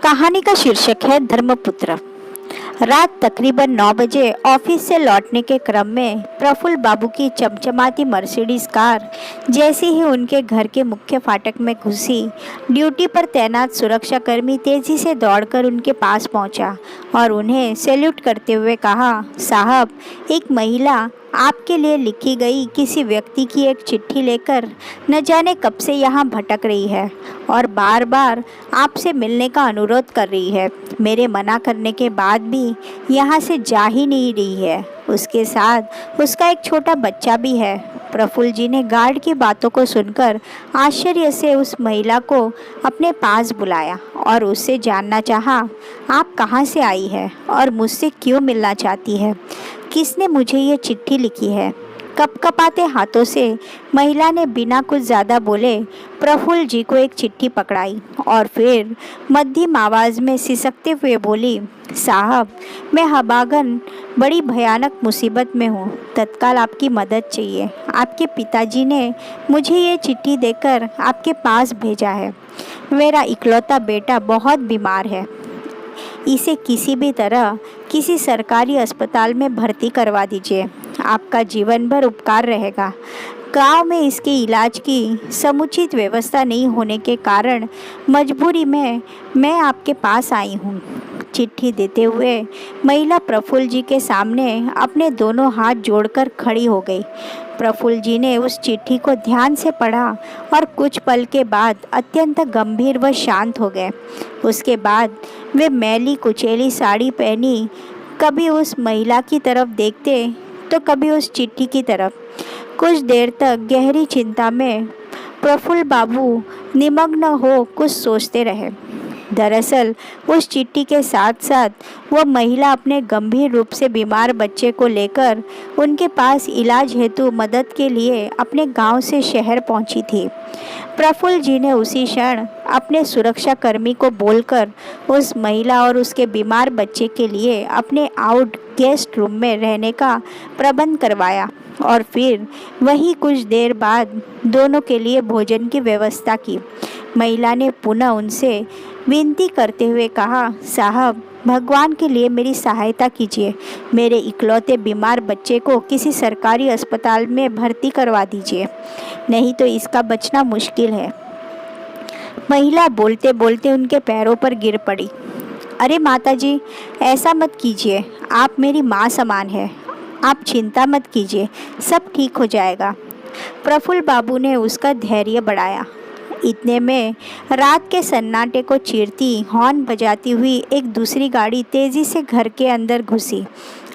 कहानी का शीर्षक है धर्मपुत्र। रात तकरीबन 9 बजे ऑफिस से लौटने के क्रम में प्रफुल्ल बाबू की चमचमाती मर्सिडीज कार जैसे ही उनके घर के मुख्य फाटक में घुसी, ड्यूटी पर तैनात सुरक्षाकर्मी तेजी से दौड़कर उनके पास पहुंचा और उन्हें सैल्यूट करते हुए कहा, साहब, एक महिला आपके लिए लिखी गई किसी व्यक्ति की एक चिट्ठी लेकर न जाने कब से यहाँ भटक रही है और बार बार आपसे मिलने का अनुरोध कर रही है। मेरे मना करने के बाद भी यहाँ से जा ही नहीं रही है। उसके साथ उसका एक छोटा बच्चा भी है। प्रफुल्ल जी ने गार्ड की बातों को सुनकर आश्चर्य से उस महिला को अपने पास बुलाया और उससे जानना चाहा, आप कहाँ से आई है और मुझसे क्यों मिलना चाहती है? किसने मुझे ये चिट्ठी लिखी है? कपकपाते हाथों से महिला ने बिना कुछ ज़्यादा बोले प्रफुल्ल जी को एक चिट्ठी पकड़ाई और फिर मध्यम आवाज़ में सिसकते हुए बोली, साहब, मैं हबागन बड़ी भयानक मुसीबत में हूँ। तत्काल आपकी मदद चाहिए। आपके पिताजी ने मुझे ये चिट्ठी देकर आपके पास भेजा है। मेरा इकलौता बेटा बहुत बीमार है। इसे किसी भी तरह किसी सरकारी अस्पताल में भर्ती करवा दीजिए। आपका जीवन भर उपकार रहेगा। गांव में इसके इलाज की समुचित व्यवस्था नहीं होने के कारण मजबूरी में मैं आपके पास आई हूँ। चिट्ठी देते हुए महिला प्रफुल्ल जी के सामने अपने दोनों हाथ जोड़कर खड़ी हो गई। प्रफुल्ल जी ने उस चिट्ठी को ध्यान से पढ़ा और कुछ पल के बाद अत्यंत गंभीर व शांत हो गए। उसके बाद वे मैली कुचैली साड़ी पहनी कभी उस महिला की तरफ देखते तो कभी उस चिट्ठी की तरफ। कुछ देर तक गहरी चिंता में प्रफुल्ल बाबू निमग्न हो कुछ सोचते रहे। दरअसल उस चिट्ठी के साथ साथ वह महिला अपने गंभीर रूप से बीमार बच्चे को लेकर उनके पास इलाज हेतु मदद के लिए अपने गांव से शहर पहुंची थी। प्रफुल्ल जी ने उसी क्षण अपने सुरक्षाकर्मी को बोलकर उस महिला और उसके बीमार बच्चे के लिए अपने आउट गेस्ट रूम में रहने का प्रबंध करवाया और फिर वही कुछ देर बाद दोनों के लिए भोजन की व्यवस्था की। महिला ने पुनः उनसे विनती करते हुए कहा, साहब, भगवान के लिए मेरी सहायता कीजिए। मेरे इकलौते बीमार बच्चे को किसी सरकारी अस्पताल में भर्ती करवा दीजिए, नहीं तो इसका बचना मुश्किल है। महिला बोलते बोलते उनके पैरों पर गिर पड़ी। अरे माताजी, ऐसा मत कीजिए। आप मेरी माँ समान है। आप चिंता मत कीजिए, सब ठीक हो जाएगा। प्रफुल्ल बाबू ने उसका धैर्य बढ़ाया। इतने में रात के सन्नाटे को चीरती हॉर्न बजाती हुई एक दूसरी गाड़ी तेज़ी से घर के अंदर घुसी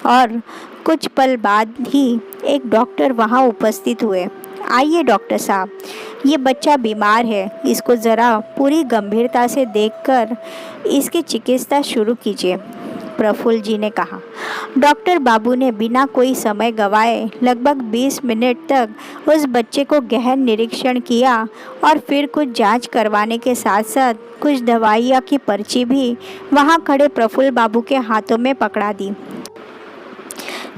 और कुछ पल बाद ही एक डॉक्टर वहां उपस्थित हुए। आइए डॉक्टर साहब, ये बच्चा बीमार है। इसको ज़रा पूरी गंभीरता से देखकर इसकी चिकित्सा शुरू कीजिए, प्रफुल्ल जी ने कहा। डॉक्टर बाबू ने बिना कोई समय गंवाए लगभग 20 मिनट तक उस बच्चे को गहन निरीक्षण किया और फिर कुछ जांच करवाने के साथ साथ कुछ दवाइयाँ की पर्ची भी वहां खड़े प्रफुल्ल बाबू के हाथों में पकड़ा दी।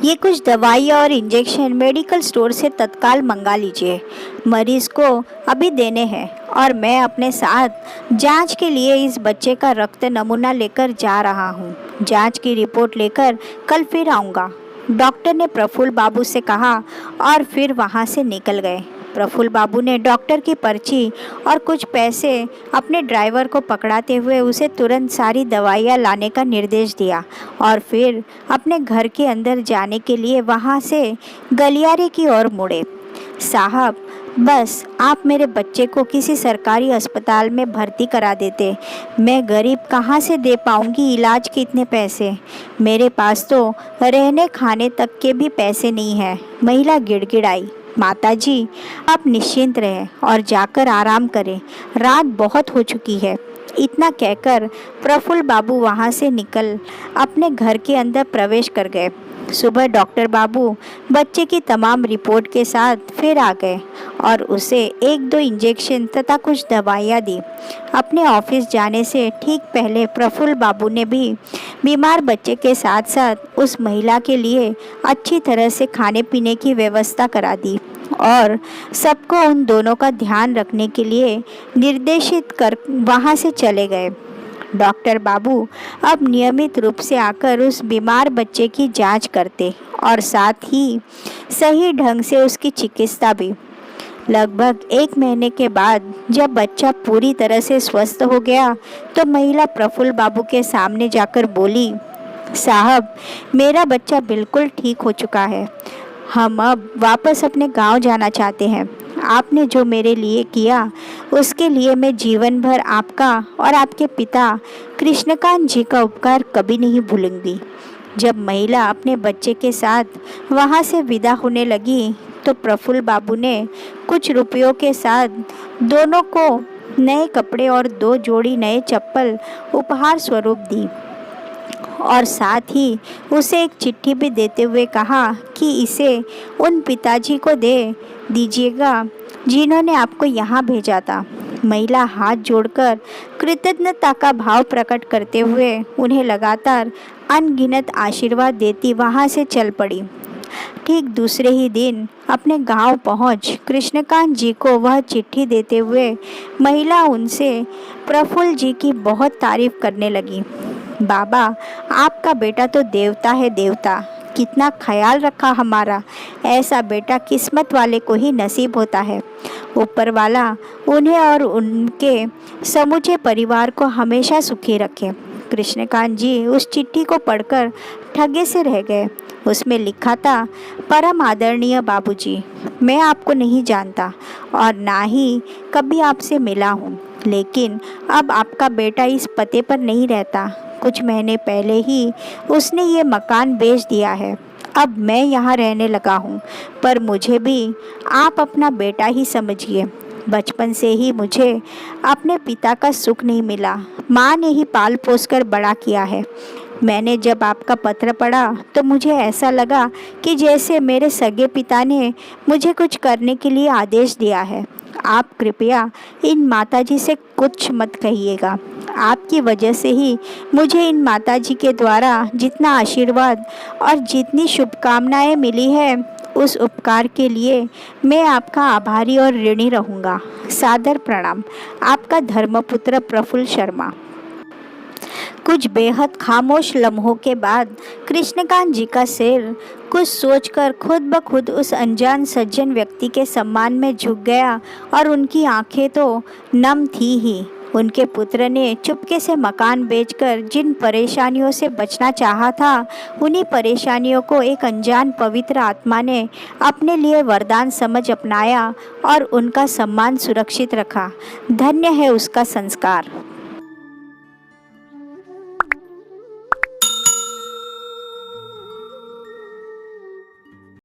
ये कुछ दवाइयाँ और इंजेक्शन मेडिकल स्टोर से तत्काल मंगा लीजिए। मरीज को अभी देने हैं और मैं अपने साथ जांच के लिए इस बच्चे का रक्त नमूना लेकर जा रहा हूँ। जांच की रिपोर्ट लेकर कल फिर आऊँगा, डॉक्टर ने प्रफुल्ल बाबू से कहा और फिर वहाँ से निकल गए। प्रफुल्ल बाबू ने डॉक्टर की पर्ची और कुछ पैसे अपने ड्राइवर को पकड़ाते हुए उसे तुरंत सारी दवाइयाँ लाने का निर्देश दिया और फिर अपने घर के अंदर जाने के लिए वहाँ से गलियारे की ओर मुड़े। साहब, बस आप मेरे बच्चे को किसी सरकारी अस्पताल में भर्ती करा देते। मैं गरीब कहाँ से दे पाऊँगी इलाज के इतने पैसे? मेरे पास तो रहने खाने तक के भी पैसे नहीं हैं, महिला गिड़गिड़ाई। माताजी, आप निश्चिंत रहें और जाकर आराम करें। रात बहुत हो चुकी है। इतना कहकर प्रफुल्ल बाबू वहाँ से निकल अपने घर के अंदर प्रवेश कर गए। सुबह डॉक्टर बाबू बच्चे की तमाम रिपोर्ट के साथ फिर आ गए और उसे 1-2 इंजेक्शन तथा कुछ दवाइयाँ दी। अपने ऑफिस जाने से ठीक पहले प्रफुल्ल बाबू ने भी बीमार बच्चे के साथ साथ उस महिला के लिए अच्छी तरह से खाने पीने की व्यवस्था करा दी और सबको उन दोनों का ध्यान रखने के लिए निर्देशित कर वहाँ से चले गए। डॉक्टर बाबू अब नियमित रूप से आकर उस बीमार बच्चे की जांच करते और साथ ही सही ढंग से उसकी चिकित्सा भी। लगभग 1 महीने के बाद जब बच्चा पूरी तरह से स्वस्थ हो गया तो महिला प्रफुल्ल बाबू के सामने जाकर बोली, साहब, मेरा बच्चा बिल्कुल ठीक हो चुका है। हम अब वापस अपने गांव जाना चाहते हैं। आपने जो मेरे लिए किया उसके लिए मैं जीवन भर आपका और आपके पिता कृष्णकांत जी का उपकार कभी नहीं भूलूंगी। जब महिला अपने बच्चे के साथ वहां से विदा होने लगी तो प्रफुल्ल बाबू ने कुछ रुपयों के साथ दोनों को नए कपड़े और 2 जोड़ी नए चप्पल उपहार स्वरूप दी और साथ ही उसे एक चिट्ठी भी देते हुए कहा कि इसे उन पिताजी को दे दीजिएगा जिन्होंने आपको यहाँ भेजा था। महिला हाथ जोड़कर कृतज्ञता का भाव प्रकट करते हुए उन्हें लगातार अनगिनत आशीर्वाद देती वहाँ से चल पड़ी। ठीक दूसरे ही दिन अपने गांव पहुंच कृष्णकांत जी को वह चिट्ठी देते हुए महिला उनसे प्रफुल्ल जी की बहुत तारीफ करने लगी। बाबा, आपका बेटा तो देवता है देवता, कितना ख्याल रखा हमारा। ऐसा बेटा किस्मत वाले को ही नसीब होता है। ऊपर वाला उन्हें और उनके समूचे परिवार को हमेशा सुखी रखे। कृष्णकांत जी उस चिट्ठी को पढ़कर ठगे से रह गए। उसमें लिखा था, परम आदरणीय बाबूजी, मैं आपको नहीं जानता और ना ही कभी आपसे मिला हूँ, लेकिन अब आपका बेटा इस पते पर नहीं रहता। कुछ महीने पहले ही उसने ये मकान बेच दिया है। अब मैं यहाँ रहने लगा हूँ, पर मुझे भी आप अपना बेटा ही समझिए। बचपन से ही मुझे अपने पिता का सुख नहीं मिला। माँ ने ही पाल पोस कर बड़ा किया है। मैंने जब आपका पत्र पढ़ा तो मुझे ऐसा लगा कि जैसे मेरे सगे पिता ने मुझे कुछ करने के लिए आदेश दिया है। आप कृपया इन माताजी से कुछ मत कहिएगा। आपकी वजह से ही मुझे इन माताजी के द्वारा जितना आशीर्वाद और जितनी शुभकामनाएं मिली है, उस उपकार के लिए मैं आपका आभारी और ऋणी रहूँगा। सादर प्रणाम, आपका धर्मपुत्र प्रफुल्ल शर्मा। कुछ बेहद खामोश लम्हों के बाद कृष्णकांत जी का सिर कुछ सोचकर खुद ब खुद उस अनजान सज्जन व्यक्ति के सम्मान में झुक गया और उनकी आंखें तो नम थी ही। उनके पुत्र ने चुपके से मकान बेचकर जिन परेशानियों से बचना चाहा था, उन्हीं परेशानियों को एक अनजान पवित्र आत्मा ने अपने लिए वरदान समझ अपनाया और उनका सम्मान सुरक्षित रखा। धन्य है उसका संस्कार।